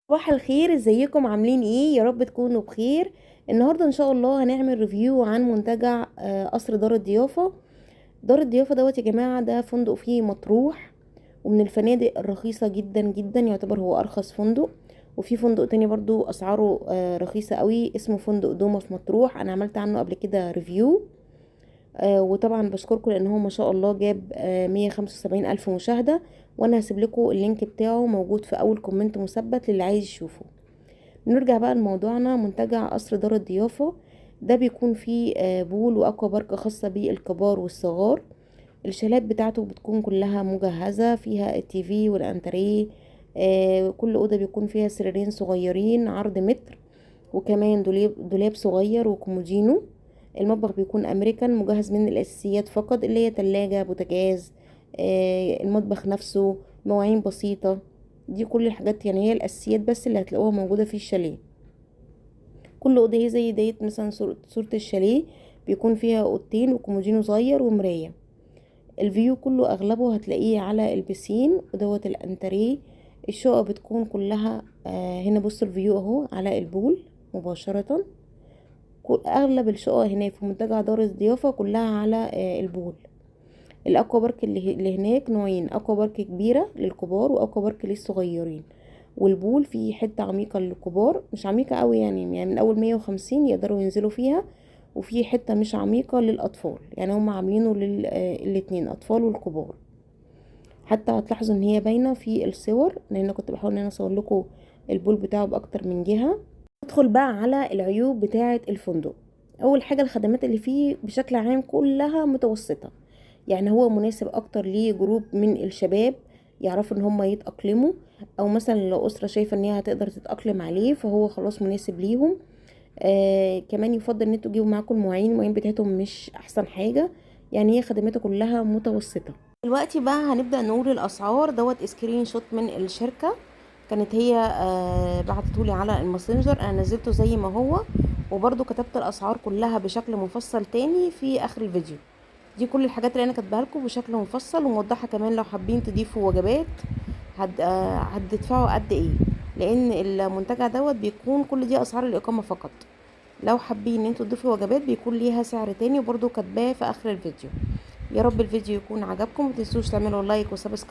صباح الخير، ازيكم؟ عاملين ايه؟ يا رب تكونوا بخير. النهارده ان شاء الله هنعمل ريفيو عن منتجع قصر دار الضيافه. دار الضيافه دوت يا جماعه، ده فندق فيه مطروح، ومن الفنادق الرخيصه جدا جدا، يعتبر هو ارخص فندق. وفي فندق تاني برضو اسعاره رخيصه قوي، اسمه فندق دومة في مطروح. انا عملت عنه قبل كده ريفيو. وطبعا بشكركم لان هو ما شاء الله جاب 175 الف مشاهده. وانا هسيب لكم اللينك بتاعه موجود في اول كومنت مثبت للي عايز يشوفه. نرجع بقى لموضوعنا. منتجع قصر دار الضيافة ده بيكون فيه بول واكوا بارك خاصة بالكبار والصغار. الشالات بتاعته بتكون كلها مجهزة، فيها التي في والانتريه. كل اوضة بيكون فيها سريرين صغيرين عرض متر، وكمان دولاب صغير وكومودينو. المطبخ بيكون امريكان، مجهز من الاساسيات فقط اللي هي تلاجة، بوتاجاز، المطبخ نفسه، مواعين بسيطة. دي كل الحاجات، يعني هي الاساسيات بس اللي هتلاقوها موجودة في الشاليه. كل اوضه هي زي ديت مثلا صورة الشاليه، بيكون فيها اوضتين وكومودينو صغير ومراية. الفيو كله اغلبه هتلاقيه على البسين ودوت الانتريه. الشقق بتكون كلها هنا بصوا الفيو اهو على البول مباشرة. اغلب الشقق هناك في منتجع دار الضيافة كلها على البول. الاكوا بارك اللي هناك نوعين: اكوا بارك كبيرة للكبار واكوا بارك للصغيرين. والبول في حتة عميقة للكبار، مش عميقة قوي يعني من اول 150 يقدروا ينزلوا فيها. وفي حتة مش عميقة للاطفال، يعني هم عاملينه للاتنين، اطفال والكبار. حتى هتلاحظوا ان هي باينة في الصور، لان أنا كنت بحاول ان انا اصور لكم البول بتاعه باكتر من جهة. ندخل بقى على العيوب بتاعة الفندق. اول حاجة، الخدمات اللي فيه بشكل عام كلها متوسطة. يعني هو مناسب اكتر لجروب من الشباب يعرفوا ان هم يتأقلموا، او مثلا لو اسرة شايفة ان هي هتقدر تتأقلم عليه فهو خلاص مناسب ليهم. كمان يفضل ان انتوا تجيبوا معاكم المواعين بتاعتهم مش احسن حاجة. يعني هي خدماته كلها متوسطة. دلوقتي بقى هنبدأ نقول الاسعار. دوت سكرين شوت من الشركة، كانت هي بعتتولي على الماسنجر، انا نزلته زي ما هو. وبرده كتبت الاسعار كلها بشكل مفصل تاني في اخر الفيديو. دي كل الحاجات اللي انا كاتباها لكم بشكل مفصل وموضحه، كمان لو حابين تضيفوا وجبات هتدفعوا قد ايه. لان المنتجع دوت بيكون كل دي اسعار الاقامه فقط. لو حابين ان انتوا تضيفوا وجبات بيكون ليها سعر تاني، وبرده كاتباه في اخر الفيديو. يا رب الفيديو يكون عجبكم، متنسوش تعملوا لايك وسبسكرايب.